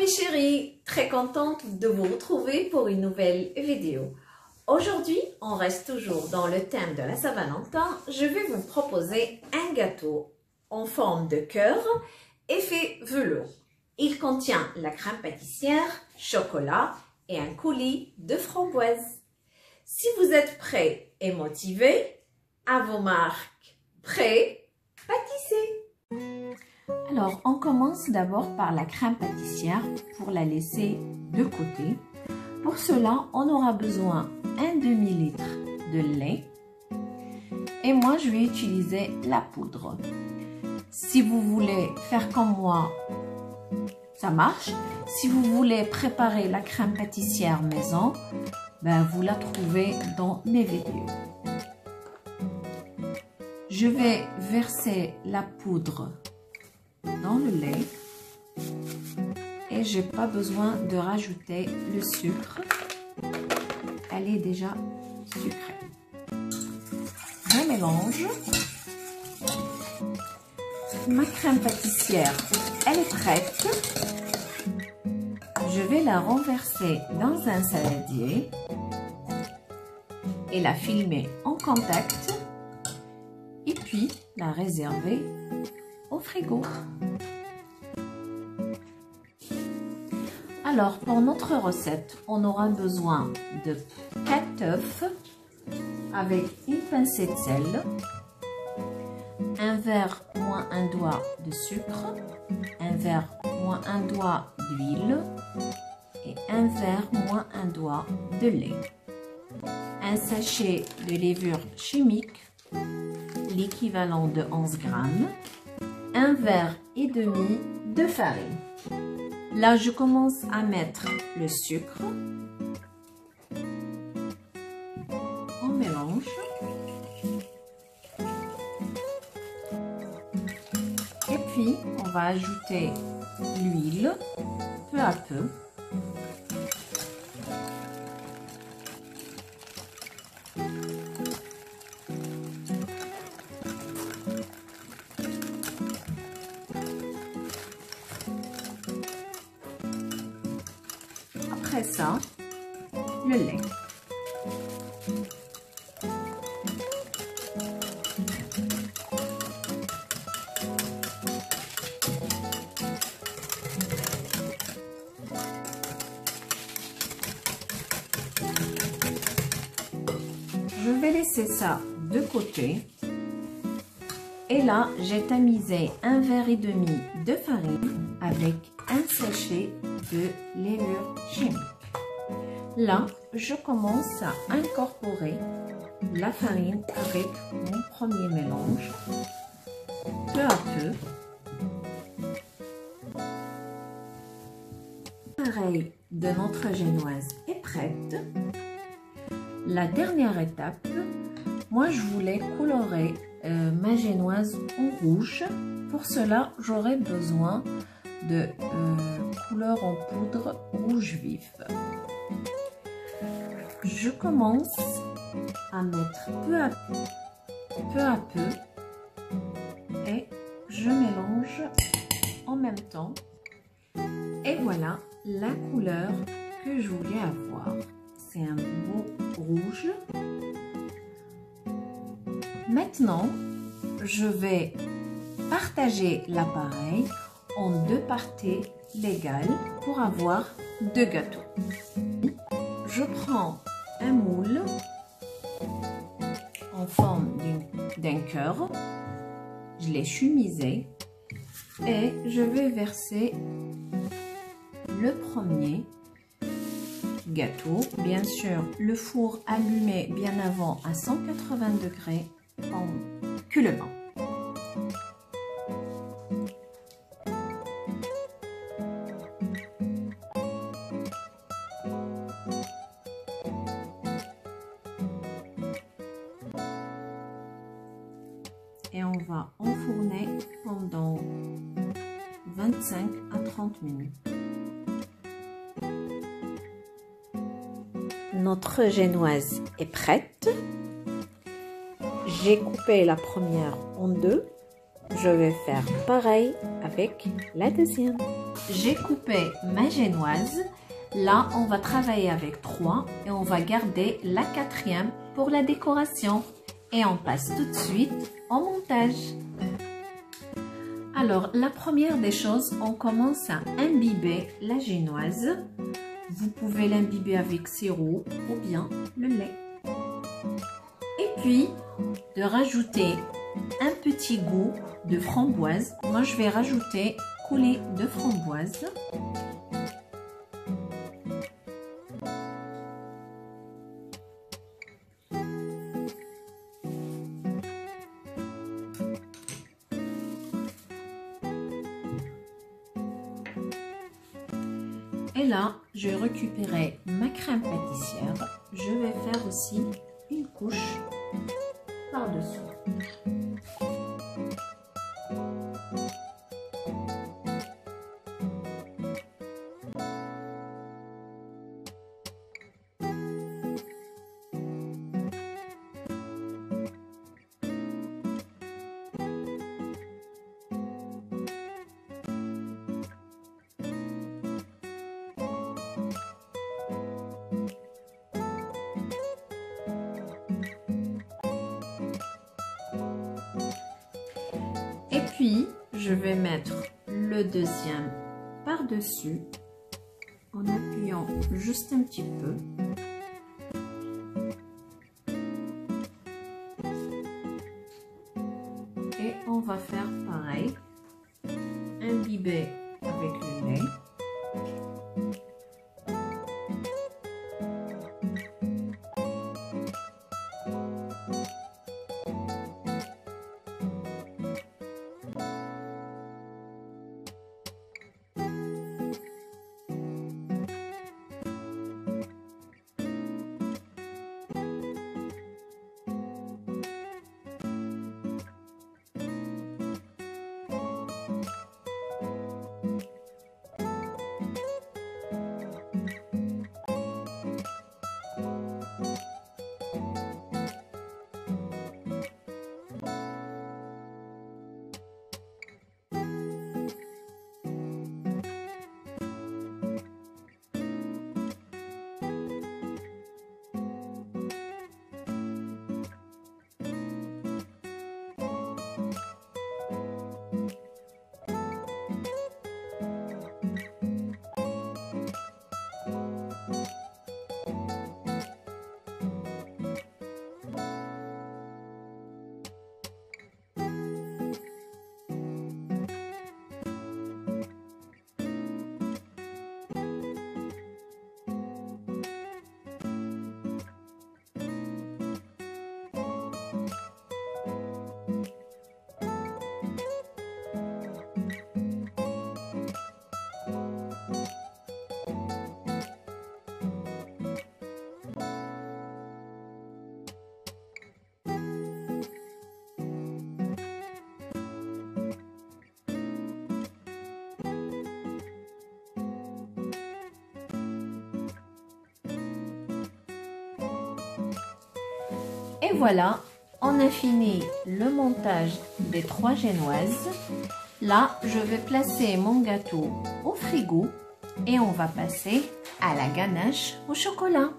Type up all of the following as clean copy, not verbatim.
mes chéris, très contente de vous retrouver pour une nouvelle vidéo. Aujourd'hui, on reste toujours dans le thème de la Saint-Valentin. Je vais vous proposer un gâteau en forme de cœur, effet velours. Il contient la crème pâtissière, chocolat et un coulis de framboises. Si vous êtes prêts et motivés, à vos marques, prêts, pâtissez! Alors, on commence d'abord par la crème pâtissière pour la laisser de côté. Pour cela, on aura besoin d'un demi-litre de lait et moi, je vais utiliser la poudre. Si vous voulez faire comme moi, ça marche. Si vous voulez préparer la crème pâtissière maison, vous la trouvez dans mes vidéos. Je vais verser la poudre dans le lait et j'ai pas besoin de rajouter le sucre. Elle est déjà sucrée. Je mélange. Ma crème pâtissière, elle est prête. Je vais la renverser dans un saladier et la filmer en contact et puis la réserver au frigo. Alors pour notre recette, on aura besoin de 4 œufs avec une pincée de sel, un verre moins un doigt de sucre, un verre moins un doigt d'huile et un verre moins un doigt de lait. Un sachet de levure chimique, l'équivalent de 11 grammes, un verre et demi de farine. Là, je commence à mettre le sucre. On mélange. Et puis, on va ajouter l'huile peu à peu. Après ça, le lait. Je vais laisser ça de côté. Et là, j'ai tamisé un verre et demi de farine avec un sachet de levure chimique. Là, je commence à incorporer la farine avec mon premier mélange, peu à peu. Pareil de notre génoise est prête. La dernière étape, moi je voulais colorer ma génoise en rouge. Pour cela, j'aurai besoin de couleur en poudre rouge vif. Je commence à mettre peu à peu et je mélange en même temps. Et voilà la couleur que je voulais avoir. C'est un beau rouge. Maintenant, je vais partager l'appareil en 2 parties légales pour avoir 2 gâteaux. Je prends un moule en forme d'un cœur. Je l'ai chumisé et je vais verser le premier gâteau. Bien sûr, le four allumé bien avant à 180 degrés en culement. Et on va enfourner pendant 25 à 30 minutes. Notre génoise est prête. J'ai coupé la première en 2. Je vais faire pareil avec la deuxième. j'ai coupé ma génoise. Là, on va travailler avec 3 et on va garder la 4e pour la décoration. Et on passe tout de suite au montage. Alors, la première des choses, on commence à imbiber la génoise. Vous pouvez l'imbiber avec sirop ou bien le lait. Et puis, de rajouter un petit goût de framboise. Moi, je vais rajouter coulée de framboise. Et là, je vais récupérer ma crème pâtissière. Je vais faire aussi une couche par-dessus. Et puis, je vais mettre le deuxième par-dessus en appuyant juste un petit peu. Et on va faire pareil, imbiber avec le lait. Et voilà, on a fini le montage des 3 génoises. Là, je vais placer mon gâteau au frigo et on va passer à la ganache au chocolat.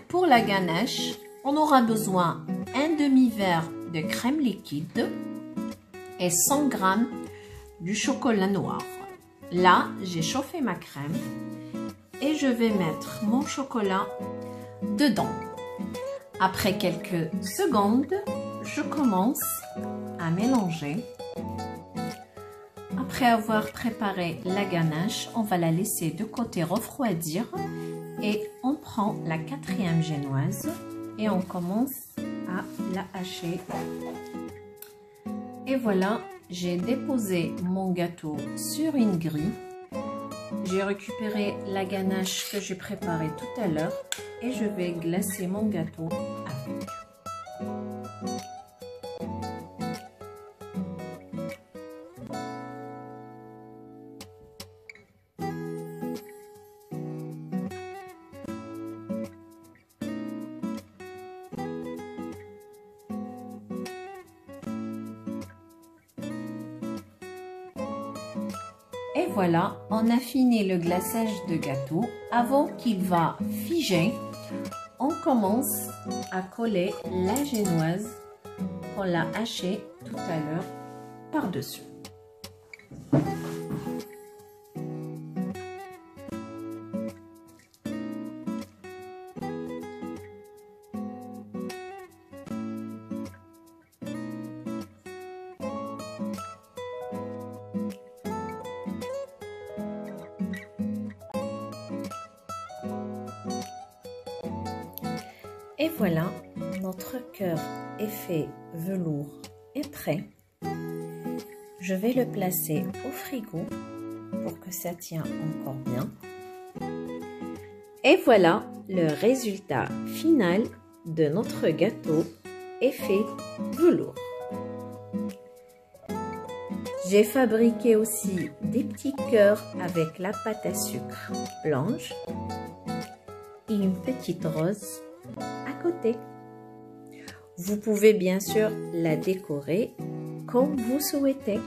Pour la ganache, on aura besoin d'un demi-verre de crème liquide et 100 g du chocolat noir. Là, j'ai chauffé ma crème et je vais mettre mon chocolat dedans. Après quelques secondes, je commence à mélanger. Après avoir préparé la ganache, on va la laisser de côté refroidir et on prend la 4e génoise et on commence à la hacher. Et voilà, j'ai déposé mon gâteau sur une grille. J'ai récupéré la ganache que j'ai préparée tout à l'heure et je vais glacer mon gâteau avec. Et voilà, on a fini le glaçage de gâteau. Avant qu'il va figer, on commence à coller la génoise qu'on l'a hachée tout à l'heure par-dessus. Et voilà, notre cœur effet velours est prêt. Je vais le placer au frigo pour que ça tienne encore bien. Et voilà le résultat final de notre gâteau effet velours. J'ai fabriqué aussi des petits cœurs avec la pâte à sucre blanche et une petite rose à côté. Vous pouvez bien sûr la décorer comme vous souhaitez.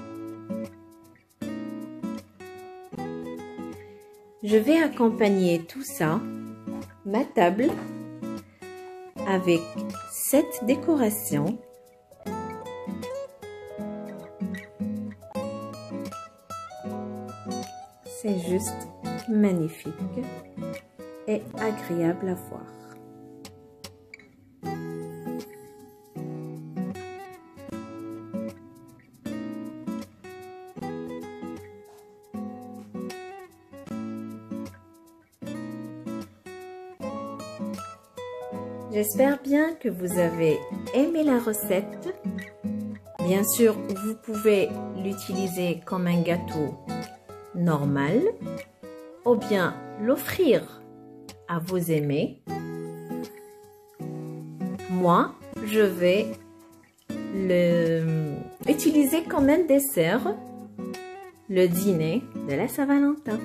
Je vais accompagner tout ça, ma table, avec cette décoration. C'est juste magnifique et agréable à voir. J'espère bien que vous avez aimé la recette. Bien sûr, vous pouvez l'utiliser comme un gâteau normal ou bien l'offrir à vos aimés. Moi, je vais l'utiliser comme un dessert le dîner de la Saint-Valentin.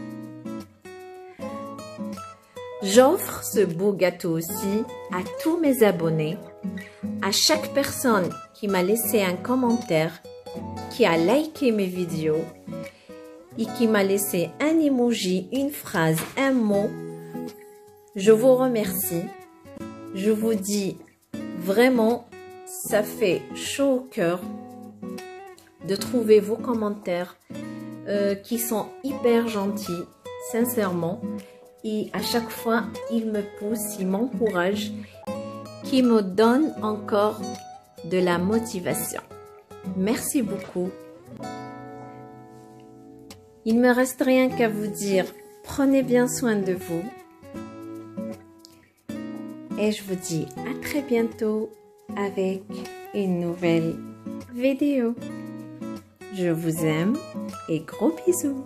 J'offre ce beau gâteau aussi à tous mes abonnés, à chaque personne qui m'a laissé un commentaire, qui a liké mes vidéos et qui m'a laissé un emoji, une phrase, un mot. Je vous remercie. Je vous dis vraiment, ça fait chaud au cœur de trouver vos commentaires qui sont hyper gentils, sincèrement. Et à chaque fois, il me pousse, il m'encourage, qui me donne encore de la motivation. Merci beaucoup. Il ne me reste rien qu'à vous dire, prenez bien soin de vous. Et je vous dis à très bientôt avec une nouvelle vidéo. Je vous aime et gros bisous.